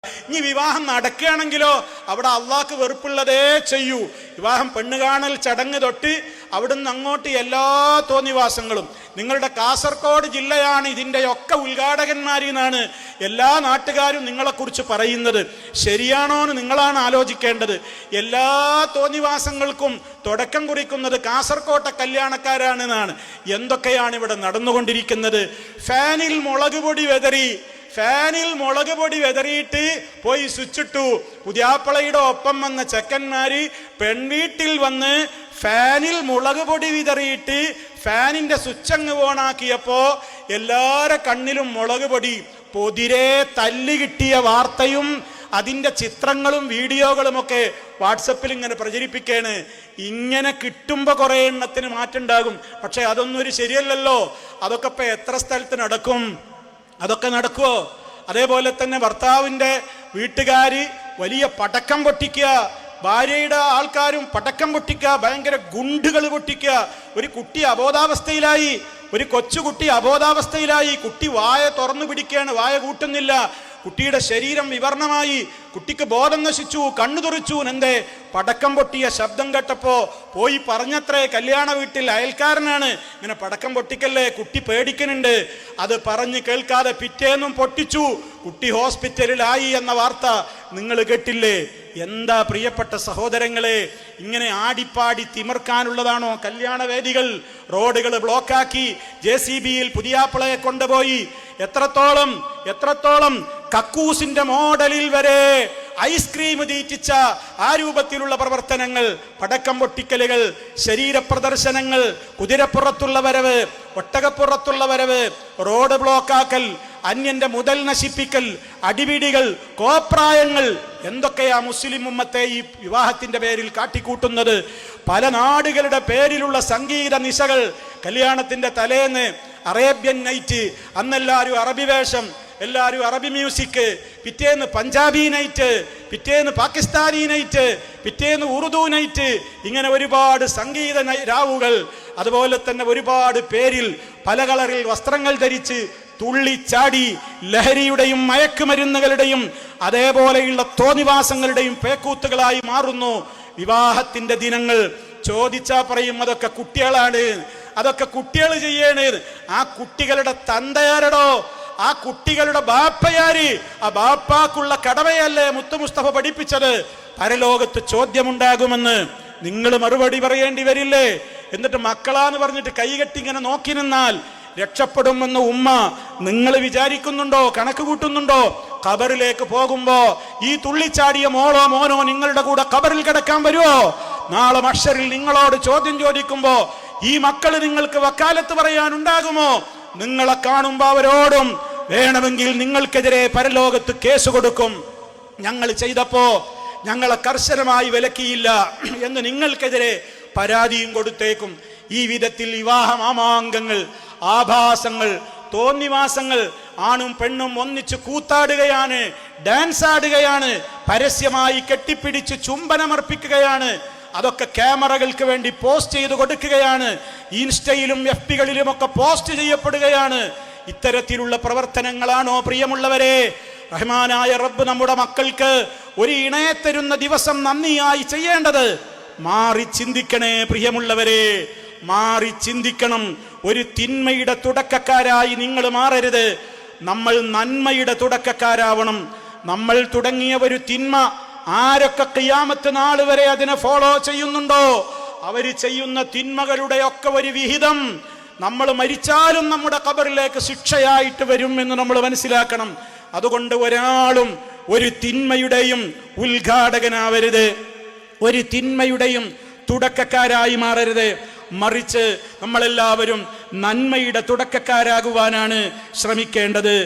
ഇനി വിവാഹം നടക്കുകയാണെങ്കിലോ അവിടെ അള്ളാഹ്ക്ക് വെറുപ്പുള്ളതേ ചെയ്യൂ. വിവാഹം പെണ്ണുകാണൽ ചടങ്ങ് തൊട്ട് അവിടുന്ന് അങ്ങോട്ട് എല്ലാ തോന്നിവാസങ്ങളും. നിങ്ങളുടെ കാസർഗോഡ് ജില്ലയാണ് ഇതിൻ്റെയൊക്കെ ഉദ്ഘാടകന്മാരെന്നാണ് എല്ലാ നാട്ടുകാരും നിങ്ങളെക്കുറിച്ച് പറയുന്നത്. ശരിയാണോ എന്ന് നിങ്ങളാണ് ആലോചിക്കേണ്ടത്. എല്ലാ തോന്നിവാസങ്ങൾക്കും തുടക്കം കുറിക്കുന്നത് കാസർകോട്ടെ കല്യാണക്കാരാണ് എന്നാണ്. എന്തൊക്കെയാണ് ഇവിടെ നടന്നുകൊണ്ടിരിക്കുന്നത്? ഫാനിൽ മുളക് പൊടി വെതറിയിട്ട് പോയി സ്വിച്ചിട്ടു. പുതിയാപ്പളയുടെ ഒപ്പം വന്ന ചെക്കന്മാര് പെൺവീട്ടിൽ വന്ന് ഫാനിൽ മുളക് പൊടി വിതറിയിട്ട് ഫാനിന്റെ സ്വിച്ചങ്ങ് ഓണാക്കിയപ്പോ എല്ലാരെ കണ്ണിലും മുളക് പൊടി. പൊതിരെ തല്ല് കിട്ടിയ വാർത്തയും അതിൻ്റെ ചിത്രങ്ങളും വീഡിയോകളുമൊക്കെ വാട്സപ്പിൽ ഇങ്ങനെ പ്രചരിപ്പിക്കുകയാണ്. ഇങ്ങനെ കിട്ടുമ്പോൾ കുറേ എണ്ണത്തിന് മാറ്റമുണ്ടാകും. പക്ഷെ അതൊന്നും ഒരു ശരിയല്ലല്ലോ. അതൊക്കെ ഇപ്പം എത്ര സ്ഥലത്ത് നടക്കും? അതൊക്കെ നടക്കുമോ? അതേപോലെ തന്നെ ഭർത്താവിൻ്റെ വീട്ടുകാര് വലിയ പടക്കം പൊട്ടിക്കുക, ഭാര്യയുടെ ആൾക്കാരും പടക്കം പൊട്ടിക്കുക, ഭയങ്കര ഗുണ്ടുകൾ പൊട്ടിക്കുക. ഒരു കുട്ടി അബോധാവസ്ഥയിലായി, ഒരു കൊച്ചുകുട്ടി അബോധാവസ്ഥയിലായി. കുട്ടി വായ തുറന്നു പിടിക്കുകയാണ്, വായ കൂട്ടുന്നില്ല. കുട്ടിയുടെ ശരീരം വിവർണമായി, കുട്ടിക്ക് ബോധം നശിച്ചു, കണ്ണു തുറിച്ചു. എന്തേ? പടക്കം പൊട്ടിയ ശബ്ദം കേട്ടപ്പോ പോയി പറഞ്ഞത്രേ കല്യാണ വീട്ടിൽ അയൽക്കാരനാണ്, ഇങ്ങനെ പടക്കം പൊട്ടിക്കല്ലേ, കുട്ടി പേടിക്കുന്നുണ്ട്. അത് പറഞ്ഞ് കേൾക്കാതെ പിറ്റേന്നും പൊട്ടിച്ചു. കുട്ടി ഹോസ്പിറ്റലിലായി എന്ന വാർത്ത നിങ്ങൾ കേട്ടില്ലേ? എന്താ പ്രിയപ്പെട്ട സഹോദരങ്ങളെ, ഇങ്ങനെ ആടിപ്പാടി തിമിർക്കാനുള്ളതാണോ കല്യാണ വേദികൾ? റോഡുകൾ ബ്ലോക്കാക്കി JCBയിൽ പുതിയാപ്പിളയെ കൊണ്ടുപോയി. എത്രത്തോളം കക്കൂസിന്റെ മോഡലിൽ വരെ ഐസ്ക്രീം തീറ്റിച്ച ആ രൂപത്തിലുള്ള പ്രവർത്തനങ്ങൾ, പടക്കം പൊട്ടിക്കലുകൾ, ശരീര പ്രദർശനങ്ങൾ, കുതിരപ്പുറത്തുള്ള വരവ്, ഒട്ടകപ്പുറത്തുള്ള വരവ്, റോഡ് ബ്ലോക്കാക്കൽ, അന്യന്റെ മുതൽ നശിപ്പിക്കൽ, അടിപിടികൾ, കോപ്രായങ്ങൾ. എന്തൊക്കെയാ മുസ്ലിം ഉമ്മത്തെ ഈ വിവാഹത്തിന്റെ പേരിൽ കാട്ടിക്കൂട്ടുന്നത്? പല നാടുകളുടെ പേരിലുള്ള സംഗീത നിശകൾ. കല്യാണത്തിന്റെ തലേന്ന് അറേബ്യൻ നൈറ്റ്, അന്നെല്ലാവരും അറബി വേഷം, എല്ലാവരും അറബി മ്യൂസിക്, പിറ്റേന്ന് പഞ്ചാബി നൈറ്റ്, പിറ്റേന്ന് പാകിസ്ഥാനി നൈറ്റ്, പിറ്റേന്ന് ഉറുദു നൈറ്റ്, ഇങ്ങനെ ഒരുപാട് സംഗീത രാവുകൾ. അതുപോലെ തന്നെ ഒരുപാട് പേരിൽ പല കളറിൽ വസ്ത്രങ്ങൾ ധരിച്ച് തുള്ളിച്ചാടി ലഹരിയുടെയും മയക്കുമരുന്നുകളുടെയും അതേപോലെയുള്ള തോന്നിവാസങ്ങളുടെയും പേക്കൂത്തുകളായി മാറുന്നു വിവാഹത്തിന്റെ ദിനങ്ങൾ. ചോദിച്ചാ പറയും അതൊക്കെ കുട്ടികളാണ്, അതൊക്കെ കുട്ടികൾ ചെയ്യേണ്. ആ കുട്ടികളുടെ തന്തയാരടോ? ആ കുട്ടികളുടെ ബാപ്പയാര്? ആ ബാപ്പാക്കുള്ള കടമയല്ലേ മുത്തു മുസ്തഫ പഠിപ്പിച്ചത്? പരലോകത്ത് ചോദ്യമുണ്ടാകുമെന്ന് നിങ്ങൾ മറുപടി പറയേണ്ടി വരില്ലേ? എന്നിട്ട് മക്കളാന്ന് പറഞ്ഞിട്ട് കൈകെട്ടി ഇങ്ങനെ നോക്കി നിന്നാൽ രക്ഷപ്പെടുമെന്ന് ഉമ്മ നിങ്ങൾ വിചാരിക്കുന്നുണ്ടോ? കണക്ക് കൂട്ടുന്നുണ്ടോ? ഖബറിലേക്ക് പോകുമ്പോ ഈ തുള്ളിച്ചാടിയ മോളോ മോനോ നിങ്ങളുടെ കൂടെ ഖബറിൽ കിടക്കാൻ വരുമോ? നാളെ മഹ്ശറിൽ നിങ്ങളോട് ചോദ്യം ചോദിക്കുമ്പോ ഈ മക്കള് നിങ്ങൾക്ക് വക്കാലത്ത് പറയാനുണ്ടാകുമോ? നിങ്ങളെ കാണുമ്പോ അവരോടും വേണമെങ്കിൽ നിങ്ങൾക്കെതിരെ പരലോകത്ത് കേസ് കൊടുക്കും. ഞങ്ങൾ ചെയ്തപ്പോ ഞങ്ങളെ കർശനമായി വിലക്കിയില്ല എന്ന് നിങ്ങൾക്കെതിരെ പരാതിയും കൊടുത്തേക്കും. ഈ വിധത്തിൽ വിവാഹ മാമാങ്കങ്ങൾ, ആഭാസങ്ങൾ, തോന്നിവാസങ്ങൾ, ആണും പെണ്ണും ഒന്നിച്ച് കൂത്താടുകയാണ്, ഡാൻസ് ആടുകയാണ്, പരസ്യമായി കെട്ടിപ്പിടിച്ച് ചുംബനമർപ്പിക്കുകയാണ്. അതൊക്കെ ക്യാമറകൾക്ക് വേണ്ടി പോസ്റ്റ് ചെയ്ത് കൊടുക്കുകയാണ്. ഇൻസ്റ്റയിലും FBകളിലും ഒക്കെ പോസ്റ്റ് ചെയ്യപ്പെടുകയാണ്. ഇത്തരത്തിലുള്ള പ്രവർത്തനങ്ങളാണോ പ്രിയമുള്ളവരെ റഹ്മാനായ റബ്ബ് നമ്മുടെ മക്കൾക്ക് ഒരു ഇണയെ തരുന്ന ദിവസം നന്ദിയായി ചെയ്യേണ്ടത്? മാറി ചിന്തിക്കണേ പ്രിയമുള്ളവരെ, മാറി ചിന്തിക്കണം. ഒരു തിന്മയുടെ തുടക്കക്കാരായി നിങ്ങൾ മാറരുത്. നമ്മൾ നന്മയുടെ തുടക്കക്കാരാവണം. നമ്മൾ തുടങ്ങിയ ഒരു തിന്മ ആരൊക്കെ ഖിയാമത്ത് നാൾ വരെ അതിനെ ഫോളോ ചെയ്യുന്നുണ്ടോ അവർ ചെയ്യുന്ന തിന്മകളുടെ ഒക്കെ ഒരു വിഹിതം നമ്മൾ മരിച്ചാലും നമ്മുടെ ഖബറിലേക്ക് ശിക്ഷയായിട്ട് വരും എന്ന് നമ്മൾ മനസ്സിലാക്കണം. അതുകൊണ്ട് ഒരാളും ഒരു തിന്മയുടെയും ഉദ്ഘാടകനാവരുത്, ഒരു തിന്മയുടെയും തുടക്കക്കാരായി മാറരുത്. മറിച്ച് നമ്മളെല്ലാവരും നന്മയുടെ തുടക്കക്കാരാകുവാനാണ് ശ്രമിക്കേണ്ടത്.